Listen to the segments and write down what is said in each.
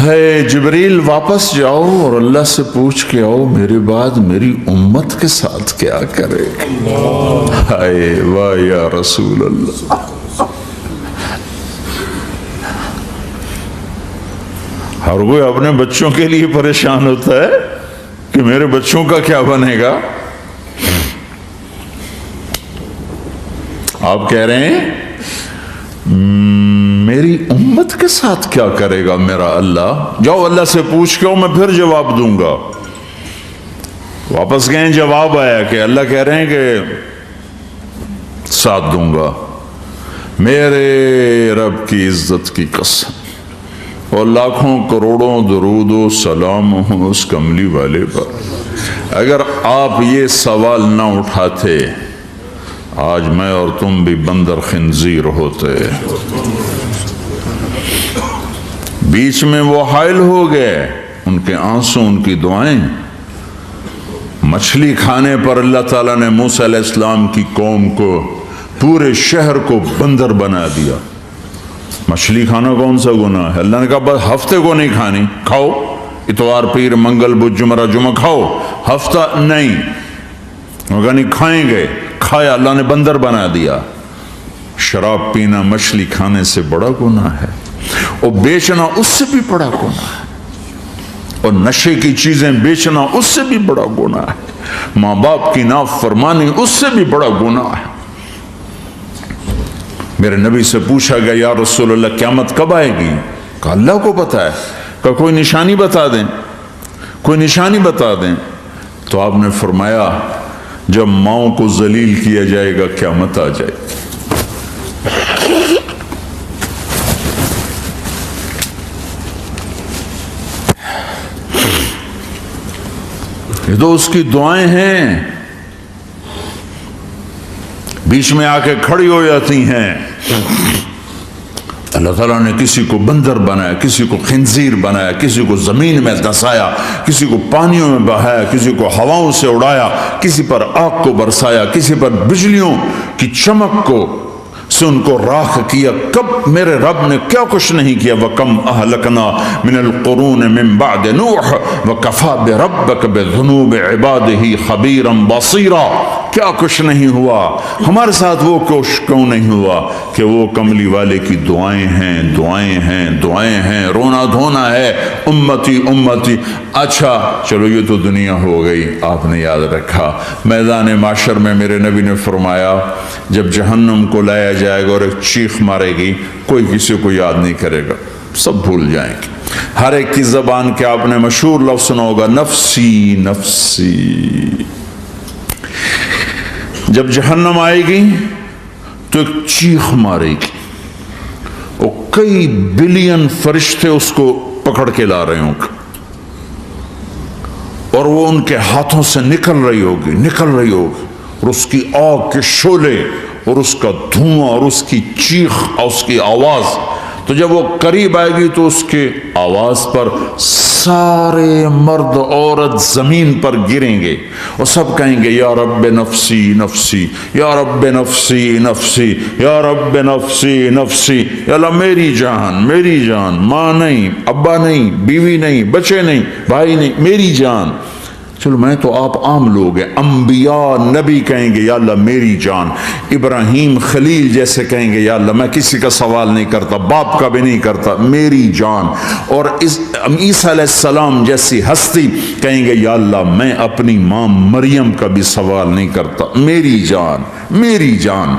ہے جبریل واپس جاؤ اور اللہ سے پوچھ کے آؤ میرے بعد میری امت کے ساتھ کیا کرے. ہائے واہ یا رسول اللہ. ہر کوئی اپنے بچوں کے لیے پریشان ہوتا ہے کہ میرے بچوں کا کیا بنے گا. آپ کہہ رہے ہیں میری امت کے ساتھ کیا کرے گا میرا اللہ. جاؤ اللہ سے پوچھ کے میں پھر جواب دوں گا. واپس گئے, جواب آیا کہ اللہ کہہ رہے ہیں کہ ساتھ دوں گا. میرے رب کی عزت کی قسم اور لاکھوں کروڑوں درود و سلام ہوں اس کملی والے پر, اگر آپ یہ سوال نہ اٹھاتے آج میں اور تم بھی بندر خنزیر ہوتے. بیچ میں وہ حائل ہو گئے, ان کے آنسو ان کی دعائیں. مچھلی کھانے پر اللہ تعالیٰ نے موسیٰ علیہ السلام کی قوم کو, پورے شہر کو بندر بنا دیا. مچھلی کھانا کون سا گناہ ہے؟ اللہ نے کہا بس ہفتے کو نہیں کھانی, کھاؤ اتوار پیر منگل بدھ جمعہ جمعہ کھاؤ, ہفتہ نہیں. مگر نہیں کھائیں گے, کھایا, اللہ نے بندر بنا دیا. شراب پینا مچھلی کھانے سے بڑا گناہ ہے, اور بیچنا اس سے بھی بڑا گناہ ہے, اور نشے کی چیزیں بیچنا اس سے بھی بڑا گناہ ہے, ماں باپ کی نافرمانی اس سے بھی بڑا گناہ ہے. میرے نبی سے پوچھا گیا یا رسول اللہ قیامت کب آئے گی؟ کہا اللہ کو پتا ہے. کہا کوئی نشانی بتا دیں, کوئی نشانی بتا دیں. تو آپ نے فرمایا جب ماؤں کو ذلیل کیا جائے گا قیامت آ جائے گی. یہ تو اس کی دعائیں ہیں, بیچ میں آ کے کھڑی ہو جاتی ہیں. اللہ تعالیٰ نے کسی کو بندر بنایا, کسی کو خنزیر بنایا, کسی کو زمین میں دسایا, کسی کو پانیوں میں بہایا, کسی کو ہواؤں سے اڑایا, کسی پر آگ کو برسایا, کسی پر بجلیوں کی چمک کو سے ان کو راکھ کیا. کب میرے رب نے کیا کچھ نہیں کیا. وَكَمْ أَهْلَكْنَا مِنَ الْقُرُونِ مِنْ بَعْدِ نُوحٍ وَكَفَى بِرَبِّكَ بِذُنُوبِ عِبَادِهِ خَبِيرًا بَصِيرًا. کیا کچھ نہیں ہوا ہمارے ساتھ, وہ کچھ کیوں نہیں ہوا کہ وہ کملی والے کی دعائیں ہیں, دعائیں ہیں, دعائیں ہیں, رونا دھونا ہے امتی امتی. اچھا چلو یہ تو دنیا ہو گئی, آپ نے یاد رکھا میدان معاشر میں میرے نبی نے فرمایا جب جہنم کو لایا جائے گا اور ایک چیخ مارے گی, کوئی کسی کو یاد نہیں کرے گا, سب بھول جائیں گے. ہر ایک کی زبان کے آپ نے مشہور لفظ سنا ہوگا نفسی نفسی. جب جہنم آئے گی تو ایک چیخ مارے گی, اور کئی بلین فرشتے اس کو پکڑ کے لا رہے ہوں گے, اور وہ ان کے ہاتھوں سے نکل رہی ہوگی, اور اس کی آگ کے شعلے اور اس کا دھواں اور اس کی چیخ اور اس کی آواز. تو جب وہ قریب آئے گی تو اس کے آواز پر سارے مرد عورت زمین پر گریں گے اور سب کہیں گے یا رب نفسی نفسی, یا رب نفسی نفسی, یا رب نفسی نفسی. یا اللہ میری جان, میری جان, ماں نہیں, ابا نہیں, بیوی نہیں, بچے نہیں, بھائی نہیں, میری جان. چلو میں تو آپ عام لوگ ہیں, انبیاء نبی کہیں گے یا اللہ میری جان. ابراہیم خلیل جیسے کہیں گے یا اللہ میں کسی کا سوال نہیں کرتا, باپ کا بھی نہیں کرتا, میری جان. اور عیسیٰ علیہ السلام جیسی ہستی کہیں گے یا اللہ میں اپنی ماں مریم کا بھی سوال نہیں کرتا, میری جان, میری جان.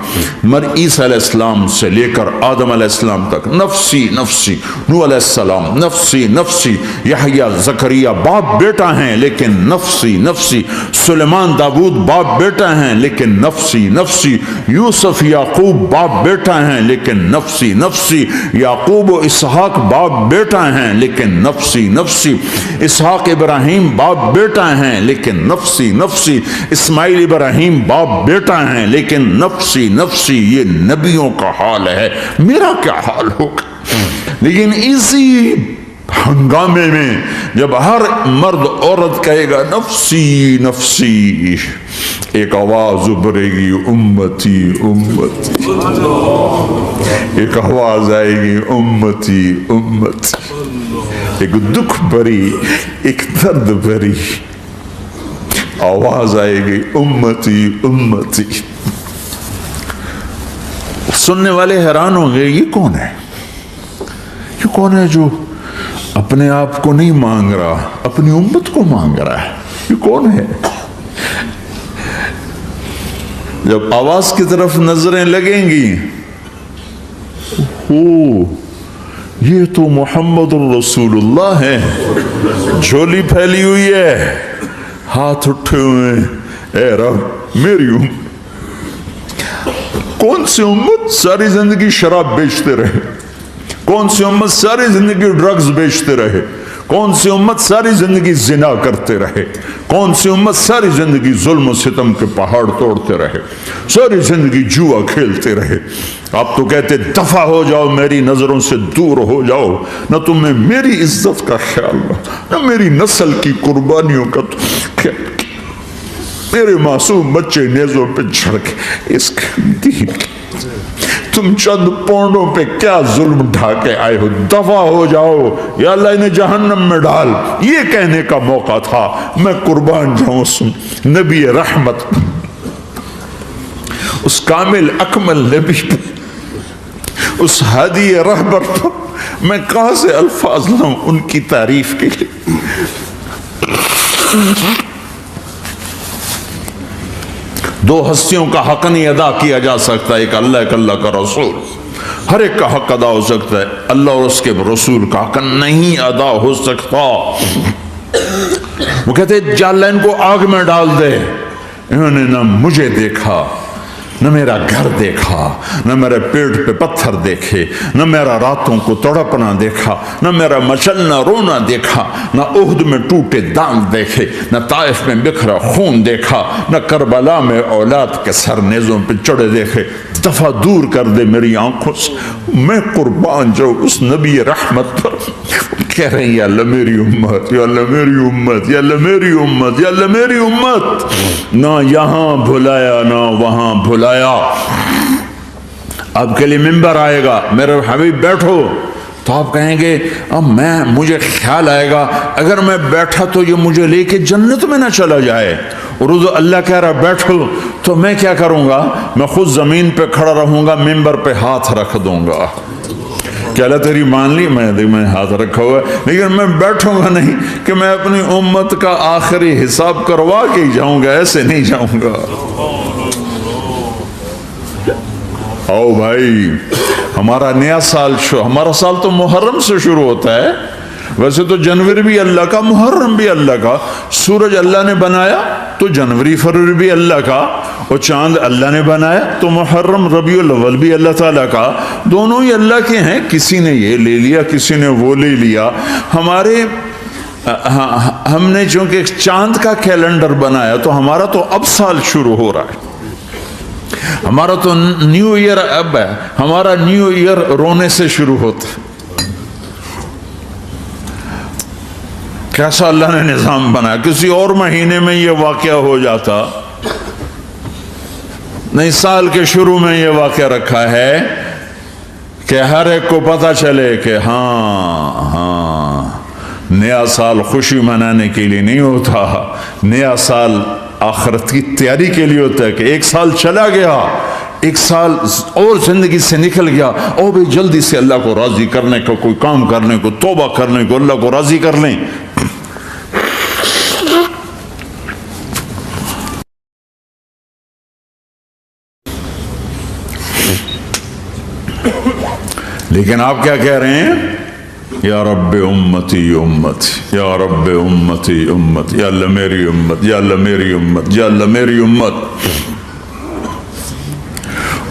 عیسیٰ علیہ السلام سے لے کر آدم علیہ السلام تک نفسی نفسی. نوح علیہ السلام نفسی نفسی. یحییٰ زکریا باپ بیٹا ہیں لیکن نفسی نفسی. سلیمان داؤد باپ بیٹا ہیں لیکن نفسی نفسی. یوسف یعقوب باپ بیٹا ہیں لیکن نفسی نفسی. یعقوب و اسحاق باپ بیٹا ہیں لیکن نفسی نفسی. اسحاق ابراہیم باپ بیٹا ہیں لیکن نفسی نفسی. اسماعیل ابراہیم باپ بیٹا ہیں لیکن نفسی نفسی. یہ نبیوں کا حال ہے, میرا کیا حال ہوگا؟ لیکن اسی ہنگامے میں جب ہر مرد عورت کہے گا نفسی نفسی, ایک آواز ابھرے گی امتی امتی. ایک آواز آئے گی امتی امتی. ایک دکھ بھری، ایک درد بھری آواز آئے گی، امتی امتی۔ سننے والے حیران ہوں گے، یہ کون ہے؟ یہ کون ہے جو اپنے آپ کو نہیں مانگ رہا، اپنی امت کو مانگ رہا ہے؟ یہ کون ہے؟ جب آواز کی طرف نظریں لگیں گی، یہ تو محمد الرسول اللہ ہے، جھولی پھیلی ہوئی ہے، ہاتھ اٹھے ہوئے ہیں، اے رب میری امت۔ کون سی امت ساری زندگی شراب بیچتے رہے؟ کون سی امت ساری زندگی ڈرگز بیچتے رہے؟ کون سی امت ساری زندگی زنا کرتے رہے؟ کون سی امت ساری زندگی ظلم و ستم کے پہاڑ توڑتے رہے؟ ساری زندگی جوا کھیلتے رہے؟ آپ تو کہتے دفع ہو جاؤ، میری نظروں سے دور ہو جاؤ، نہ تمہیں میری عزت کا خیال نہ میری نسل کی قربانیوں کا خیال، میرے معصوم بچے نیزوں پہ جھڑ کے اس دین تم چند پونڈوں پہ کیا ظلم ڈھا کے آئے ہو؟ دفع ہو جاؤ، یا اللہ انہیں جہنم میں ڈال، یہ کہنے کا موقع تھا۔ میں قربان جاؤں اس نبی رحمت، اس کامل اکمل نبی پر، اس ہادی رہبر پر میں کہاں سے الفاظ لوں ان کی تعریف کے لیے؟ دو ہستیوں کا حق نہیں ادا کیا جا سکتا، ایک اللہ، ایک اللہ کا رسول۔ ہر ایک کا حق ادا ہو سکتا ہے، اللہ اور اس کے رسول کا حق نہیں ادا ہو سکتا۔ وہ کہتے جا اللہ ان کو آگ میں ڈال دے، انہوں نے نہ مجھے دیکھا، نہ میرا گھر دیکھا، نہ میرے پیٹ پہ پتھر دیکھے، نہ میرا راتوں کو تڑپنا دیکھا، نہ میرا مچلنا رونا دیکھا، نہ احد میں ٹوٹے دانت دیکھے، نہ طائف میں بکھرا خون دیکھا، نہ کربلا میں اولاد کے سر نیزوں پہ چڑھے دیکھے۔ دفعہ دور کر دے میری آنکھوں سے، میں قربان جو اس نبی رحمت پر۔ کہہ رہے ہیں یا اللہ میری امت، یا اللہ میری امت، یا اللہ میری امت، یا اللہ میری امت، نہ یہاں بھلایا نہ وہاں بھلایا۔ آپ کے لیے ممبر آئے گا، میرے حبیب بیٹھو، تو آپ کہیں گے اب مجھے خیال آئے گا اگر میں بیٹھا تو یہ مجھے لے کے جنت میں نہ چلا جائے، اور اللہ کہہ رہا بیٹھو تو میں کیا کروں گا؟ میں خود زمین پہ کھڑا رہوں گا، ممبر پہ ہاتھ رکھ دوں گا کہ اللہ تیری مان لی، میں ہاتھ رکھا ہوا ہے، لیکن میں بیٹھوں گا نہیں کہ میں اپنی امت کا آخری حساب کروا کے جاؤں گا، ایسے نہیں جاؤں گا۔ آؤ بھائی، ہمارا نیا سال ہمارا سال تو محرم سے شروع ہوتا ہے، ویسے تو جنوری بھی اللہ کا، محرم بھی اللہ کا، سورج اللہ نے بنایا تو جنوری فروری بھی اللہ کا، اور چاند اللہ نے بنایا تو محرم ربیع الاول بھی اللہ تعالیٰ کا، دونوں ہی اللہ کے ہیں، کسی نے یہ لے لیا کسی نے وہ لے لیا۔ ہم نے چونکہ چاند کا کیلنڈر بنایا تو ہمارا تو اب سال شروع ہو رہا ہے، ہمارا تو نیو ایئر اب ہے، ہمارا نیو ایئر رونے سے شروع ہوتا ہے۔ کیسا اللہ نے نظام بنایا، کسی اور مہینے میں یہ واقعہ ہو جاتا، نہیں سال کے شروع میں یہ واقعہ رکھا ہے کہ ہر ایک کو پتہ چلے کہ ہاں نیا سال خوشی منانے کے لیے نہیں ہوتا، نیا سال آخرت کی تیاری کے لیے ہوتا ہے کہ ایک سال چلا گیا، ایک سال اور زندگی سے نکل گیا، اور بھی جلدی سے اللہ کو راضی کرنے کا کوئی کام کرنے کو، توبہ کرنے کو، اللہ کو راضی کر لیں۔ لیکن آپ کیا کہہ رہے ہیں؟ یا رب امتی امتی، یا رب امتی امت، یا اللہ میری امت، یا اللہ میری امت، یا اللہ میری امت۔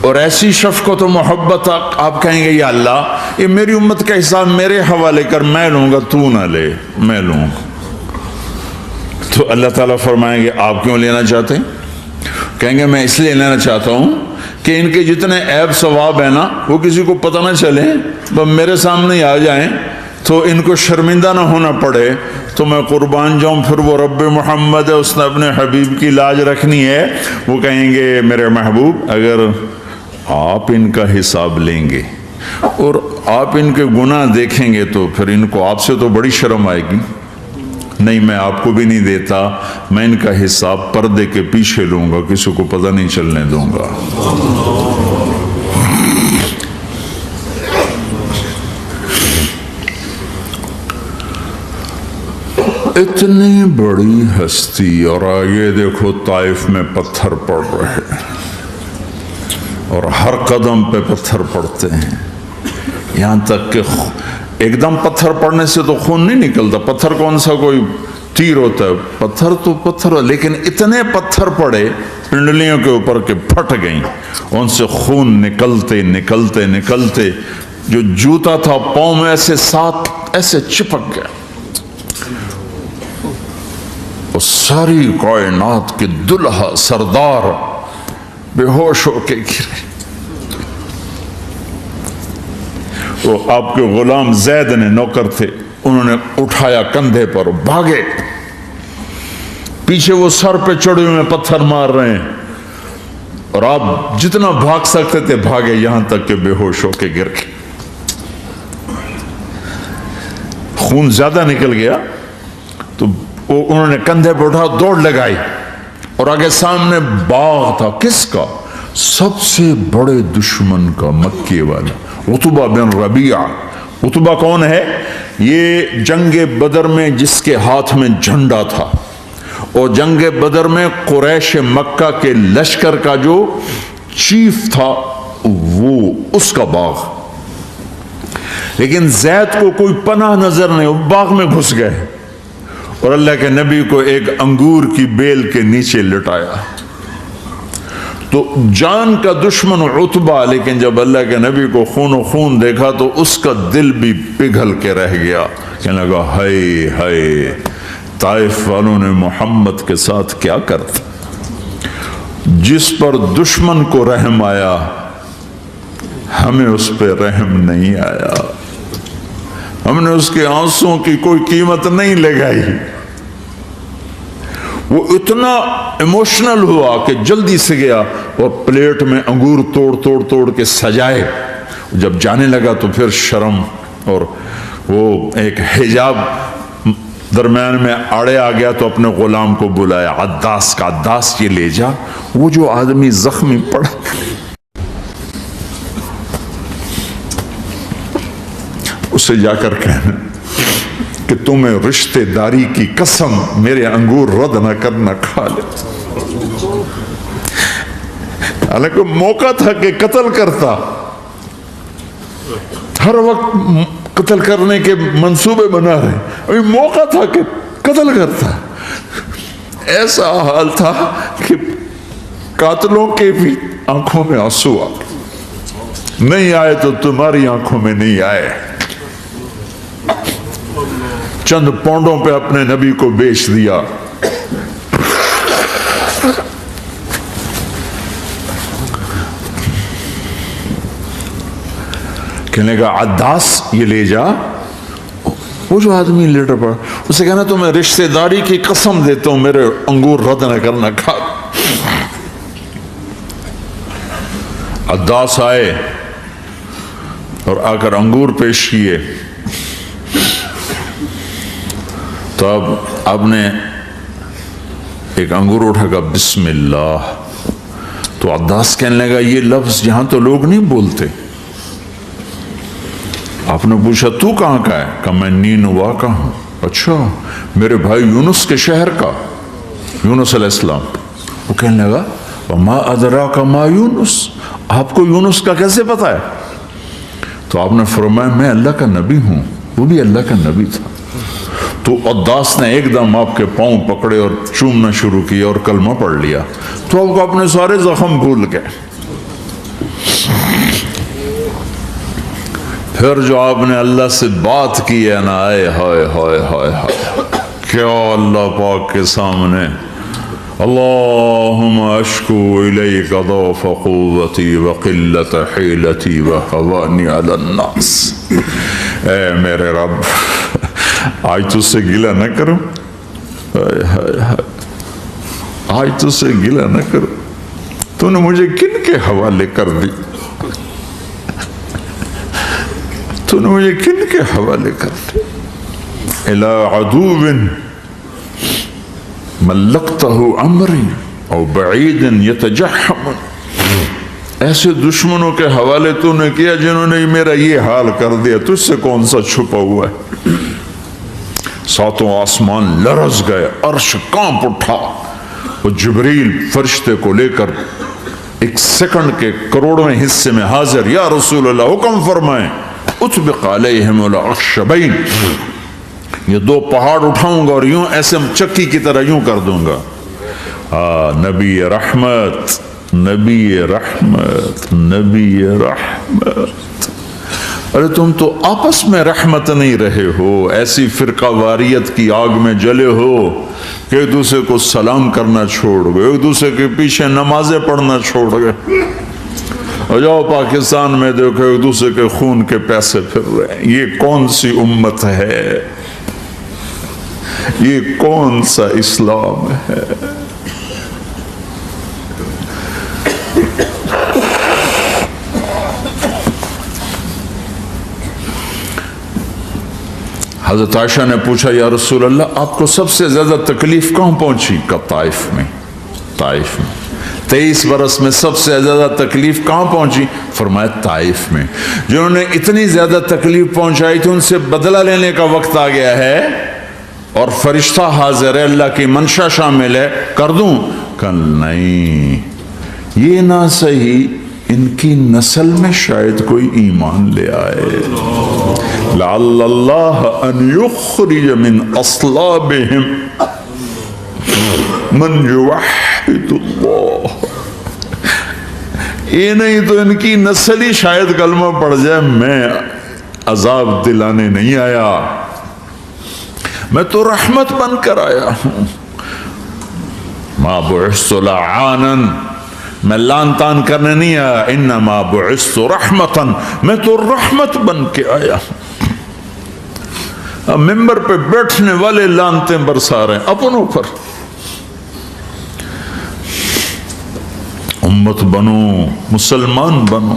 اور ایسی شفقت و محبت آپ کہیں گے یا اللہ یہ میری امت کا حساب میرے حوالے کر، میں لوں گا تو نہ لے، میں لوں گا۔ تو اللہ تعالیٰ فرمائیں گے آپ کیوں لینا چاہتے ہیں؟ کہیں گے میں اس لیے لینا چاہتا ہوں کہ ان کے جتنے عیب ثواب ہیں نا وہ کسی کو پتہ نہ چلے، تو میرے سامنے آ جائیں تو ان کو شرمندہ نہ ہونا پڑے، تو میں قربان جاؤں۔ پھر وہ رب محمد ہے، اس نے اپنے حبیب کی لاج رکھنی ہے، وہ کہیں گے میرے محبوب اگر آپ ان کا حساب لیں گے اور آپ ان کے گناہ دیکھیں گے تو پھر ان کو آپ سے تو بڑی شرم آئے گی. نہیں میں آپ کو بھی نہیں دیتا, میں ان کا حساب پردے کے پیچھے لوں گا, کسی کو پتہ نہیں چلنے دوں گا. اتنی بڑی ہستی, اور آگے دیکھو طائف میں پتھر پڑ رہے ہیں اور ہر قدم پہ پتھر پڑتے ہیں, یہاں تک کہ ایک دم پتھر پڑنے سے تو خون نہیں نکلتا. پتھر کون سا کوئی تیر ہوتا ہے, پتھر تو پتھر, لیکن اتنے پتھر پڑے پنڈلیوں کے اوپر کہ پھٹ گئیں, ان سے خون نکلتے نکلتے نکلتے جو جوتا تھا پاؤں میں ایسے ساتھ ایسے چپک گیا. وہ ساری کائنات کے دلہا سردار بے ہوش ہو کے گرے. وہ آپ کے غلام زید نے نوکر تھے, انہوں نے اٹھایا کندھے پر, بھاگے. پیچھے وہ سر پہ چڑھے ہوئے پتھر مار رہے ہیں, اور آپ جتنا بھاگ سکتے تھے بھاگے, یہاں تک کہ بے ہوش ہو کے گر گئے. خون زیادہ نکل گیا تو انہوں نے کندھے پہ اٹھا, دوڑ لگائی, اور آگے سامنے باغ تھا. کس کا؟ سب سے بڑے دشمن کا, مکے والا عتبہ بن ربیعہ. عتبہ کون ہے؟ یہ جنگ بدر میں جس کے ہاتھ میں جھنڈا تھا, اور جنگ بدر میں قریش مکہ کے لشکر کا جو چیف تھا وہ اس کا باغ. لیکن زید کو کوئی پناہ نظر نہیں, وہ باغ میں گھس گئے اور اللہ کے نبی کو ایک انگور کی بیل کے نیچے لٹایا. تو جان کا دشمن عتبہ, لیکن جب اللہ کے نبی کو خون و خون دیکھا تو اس کا دل بھی پگھل کے رہ گیا. کہنے لگا ہائے ہائے, طائف والوں نے محمد کے ساتھ کیا کرتا. جس پر دشمن کو رحم آیا ہمیں اس پہ رحم نہیں آیا. ہم نے اس کے آنسوں کی کوئی قیمت نہیں لگائی. وہ اتنا ایموشنل ہوا کہ جلدی سے گیا اور پلیٹ میں انگور توڑ توڑ توڑ کے سجائے. جب جانے لگا تو پھر شرم اور وہ ایک حجاب درمیان میں آڑے آ گیا, تو اپنے غلام کو بلایا, عداس کا, عداس یہ لے جا وہ جو آدمی زخمی پڑا, اسے جا کر کہنا کہ تمہیں رشتے داری کی قسم میرے انگور رد نہ کرنا, کھا لے. حالانکہ موقع تھا کہ قتل کرتا, ہر وقت قتل کرنے کے منصوبے بنا رہے, ابھی موقع تھا کہ قتل کرتا. ایسا حال تھا کہ قاتلوں کے بھی آنکھوں میں آنسو آ نہیں آئے تو تمہاری آنکھوں میں نہیں آئے. چند پونڈوں پہ اپنے نبی کو بیچ دیا. کہنے کا عداس یہ لے جا, وہ جو آدمی لیٹر پڑا, اسے کہنا تو میں رشتہ داری کی قسم دیتا ہوں میرے انگور رد نہ کرنا, کھا. عداس آئے اور آ کر انگور پیش کیے. تو اب آپ نے ایک انگور اٹھا کر بسم اللہ. تو عداس کہنے لگا یہ لفظ یہاں تو لوگ نہیں بولتے. آپ نے پوچھا تو کہاں کا ہے؟ کہ میں نینوا کا ہوں. اچھا, میرے بھائی یونس کے شہر کا, یونس علیہ السلام. وہ کہنے لگا وما ادراک ما یونس, آپ کو یونس کا کیسے پتا ہے؟ تو آپ نے فرمایا میں اللہ کا نبی ہوں, وہ بھی اللہ کا نبی تھا. تو عداس نے ایک دم آپ کے پاؤں پکڑے اور چومنا شروع کیا اور کلمہ پڑھ لیا. تو آپ کو اپنے سارے زخم بھول گئے. پھر جو آپ نے اللہ سے بات کی ہے نا, آئے ہائے ہائے ہائے ہائے, کیا اللہ پاک کے سامنے اللہم اشکو الیک ضعف قوتی وقلت حیلتی وحوانی علی الناس. اے میرے رب, آج تجھ سے گلہ نہ کروں, آج تجھ سے گلہ نہ کروں, تو نے مجھے کن کے حوالے کر دی, تو نے مجھے کن کے حوالے کر دیا؟ الی عدو ملکتہ امری او بعید یتجحم، ایسے دشمنوں کے حوالے تو نے کیا جنہوں نے میرا یہ حال کر دیا، تجھ سے کون سا چھپا ہوا ہے؟ ساتوں آسمان لرز گئے، عرش کانپ اٹھا، وہ جبریل فرشتے کو لے کر ایک سیکنڈ کے کروڑویں حصے میں حاضر، یا رسول اللہ حکم فرمائیں اطبق علیہم الاخشبین، یہ دو پہاڑ اٹھاؤں گا اور یوں ایسے چکی کی طرح یوں کر دوں گا۔ نبی رحمت، نبی رحمت، نبی رحمت، ارے تم تو آپس میں رحمت نہیں رہے ہو، ایسی فرقہ واریت کی آگ میں جلے ہو کہ ایک دوسرے کو سلام کرنا چھوڑ گئے، ایک دوسرے کے پیچھے نمازیں پڑھنا چھوڑ گئے، اور جاؤ پاکستان میں دیکھو ایک دوسرے کے خون کے پیسے پھر رہے ہیں۔ یہ کون سی امت ہے؟ یہ کون سا اسلام ہے؟ حضرت عائشہ نے پوچھا یا رسول اللہ آپ کو سب سے زیادہ تکلیف کہاں پہنچی؟ کہ طائف میں، طائف میں 23 برس میں سب سے زیادہ تکلیف کہاں پہنچی؟ فرمایا طائف میں۔ جنہوں نے اتنی زیادہ تکلیف پہنچائی تھی ان سے بدلہ لینے کا وقت آ گیا ہے، اور فرشتہ حاضر ہے، اللہ کی منشا شامل ہے، کر دوں؟ کہ نہیں، یہ نہ صحیح، ان کی نسل میں شاید کوئی ایمان لے آئے، لعل اللہ ان یخرج من اصلابہم من یوحد اللہ، یہ نہیں تو ان کی نسل ہی شاید کلمہ پڑھ جائے، میں عذاب دلانے نہیں آیا، میں تو رحمت بن کر آیا ہوں۔ ما بعثت لعانا، میں لان تان کرنے نہیں آیا، انما بعثت رحمتا، میں تو رحمت بن کے آیا ہوں۔ اب ممبر پہ بیٹھنے والے لانتیں برسا رہے ہیں اپنوں پر۔ امت بنو، مسلمان بنو۔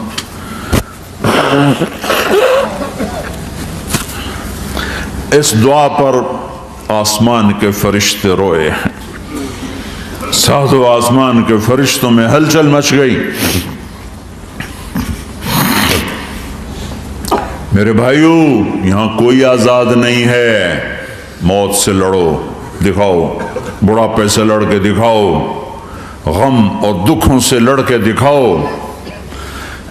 اس دعا پر آسمان کے فرشتے روئے ہیں، ساتوں آسمان کے فرشتوں میں ہلچل مچ گئی۔ میرے بھائیو، یہاں کوئی آزاد نہیں ہے، موت سے لڑو، دکھاؤ، بڑھاپے سے لڑ کے دکھاؤ، غم اور دکھوں سے لڑ کے دکھاؤ،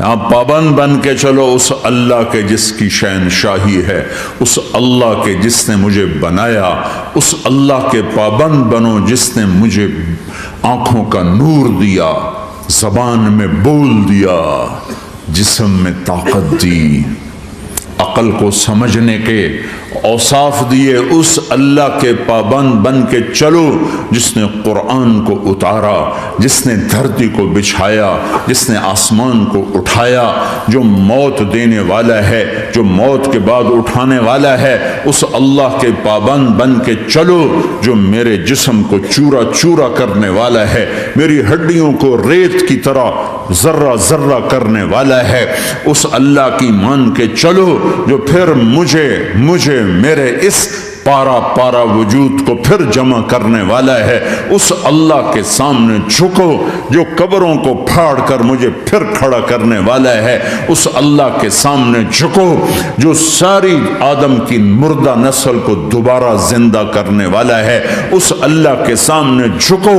یہاں پابند بن کے چلو اس اللہ کے جس کی شہنشاہی ہے، اس اللہ کے جس نے مجھے بنایا، اس اللہ کے پابند بنو جس نے مجھے آنکھوں کا نور دیا، زبان میں بول دیا، جسم میں طاقت دی، عقل کو سمجھنے کے اوصاف دیے، اس اللہ کے پابند بن کے چلو جس نے قرآن کو اتارا، جس نے دھرتی کو بچھایا، جس نے آسمان کو اٹھایا، جو موت دینے والا ہے، جو موت کے بعد اٹھانے والا ہے، اس اللہ کے پابند بن کے چلو جو میرے جسم کو چورا چورا کرنے والا ہے، میری ہڈیوں کو ریت کی طرح ذرہ ذرہ کرنے والا ہے، اس اللہ کی مان کے چلو جو پھر مجھے میرے اس پارا پارا وجود کو پھر جمع کرنے والا ہے، اس اللہ کے سامنے جھکو جو قبروں کو پھاڑ کر مجھے پھر کھڑا کرنے والا ہے، اس اللہ کے سامنے جھکو جو ساری آدم کی مردہ نسل کو دوبارہ زندہ کرنے والا ہے، اس اللہ کے سامنے جھکو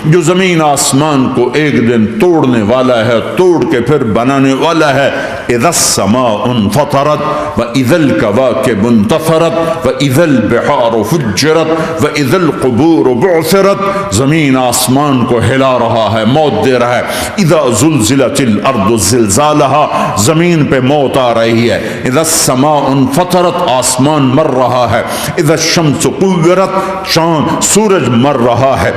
جو زمین آسمان کو ایک دن توڑنے والا ہے، توڑ کے پھر بنانے والا ہے۔ اذا السماء انفطرت واذا الكواكب انتثرت واذا البحار فجرت واذا القبور بعثرت، زمین آسمان کو ہلا رہا ہے، موت دے رہا ہے۔ اذا زلزلت الارض زلزالها، زمین پہ موت آ رہی ہے۔ اذا السماء انفطرت، آسمان مر رہا ہے۔ اذا الشمس كورت، چاند سورج مر رہا ہے۔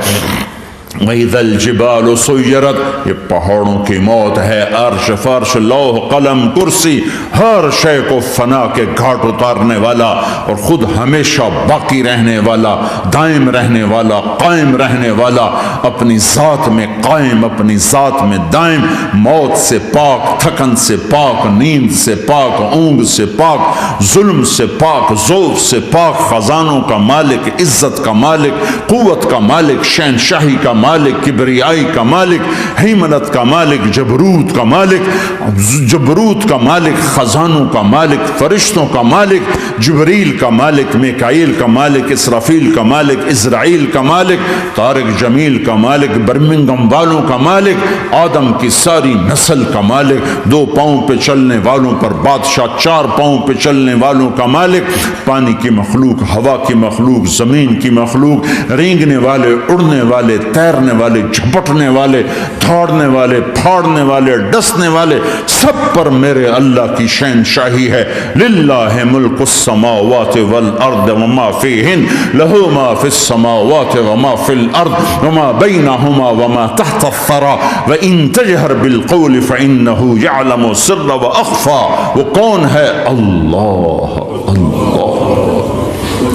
وَإِذَا الْجِبَالُ سُيِّرَتْ، یہ پہاڑوں کی موت ہے، عرش فرش لوح قلم کرسی ہر شے کو فنا کے گھاٹ اتارنے والا اور خود ہمیشہ باقی رہنے والا، دائم رہنے والا، قائم رہنے والا، اپنی ذات میں قائم، اپنی ذات میں دائم، موت سے پاک، تھکن سے پاک، نیند سے پاک، اونگ سے پاک، ظلم سے پاک، ضعف سے پاک، خزانوں کا مالک، عزت کا مالک، قوت کا مالک، شہنشاہی کا مالک، کبریائی کا مالک، حیمنت کا مالک، جبروت کا مالک، خزانوں کا مالک، فرشتوں کا مالک، جبریل کا مالک، میکائیل کا مالک، اسرافیل کا مالک، اسرائیل کا مالک، طارق جمیل کا مالک، برمنگم والوں کا مالک، آدم کی ساری نسل کا مالک، 2 پاؤں پہ چلنے والوں پر بادشاہ، 4 پاؤں پہ چلنے والوں کا مالک، پانی کی مخلوق، ہوا کی مخلوق، زمین کی مخلوق، رینگنے والے، اڑنے والے، تیرنے والے، جھپٹنے والے، دھاڑنے والے، پھاڑنے والے، ڈسنے والے، سب پر میرے اللہ کی شہنشاہی ہے۔ للہ ملک السماوات والارض وما فیہن، لہ ما فی السماوات وما فی الارض وما بینہما وما تحت الثری وان تجہر بالقول فانہ یعلم السر واخفی۔ وہ کون ہے؟ اللہ۔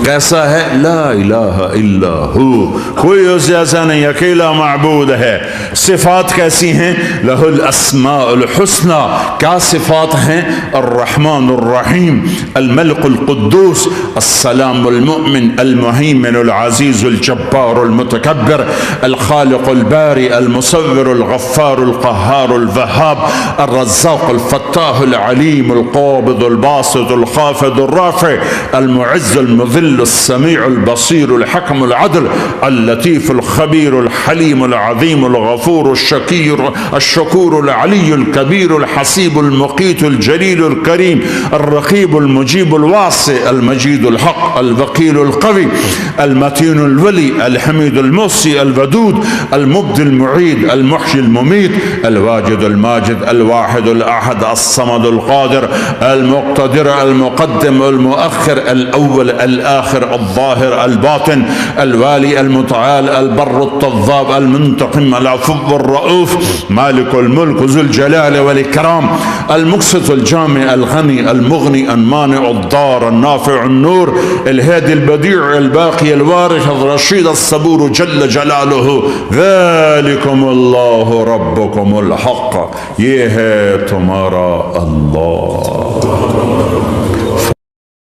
کیسا ہے؟ لا الہ الا ہو، کوئی اس جیسا نہیں، اکیلا معبود ہے۔ صفات کیسی ہیں؟ لہ الاسماء الحسنى، کیا صفات ہیں؟ الرحمن الرحیم، الملک القدوس، السلام المؤمن، المہیمن العزیز الجبار المتکبر، الخالق الباری المصور الغفار القہار الوہاب، الرزاق الفتاح العلیم القابض الباسط الخافض الرافع، المعز المذل السميع البصير الحكم العدل اللطيف الخبير الحليم العظيم الغفور الشكور العلي الكبير الحسيب المقيت الجليل الكريم الرقيب المجيب الواسع المجيد الحق الوكيل القوي المتين الولي الحميد المحصي الودود المبدي المعيد المحيي المميت الواجد الماجد الواحد الأحد الصمد القادر المقتدر المقدم المؤخر الأول الآخر الظاهر الباطن الوالي المتعال البر التضاب المنتقم العفو الرؤوف مالك الملك ذو الجلال والإكرام المقسط الجامع الغني المغني المانع الضار النافع النور الهادي البديع الباقي الوارث الرشيد الصبور جل جلاله ذلكم الله ربكم الحق، یہ ہے تمہارا اللہ۔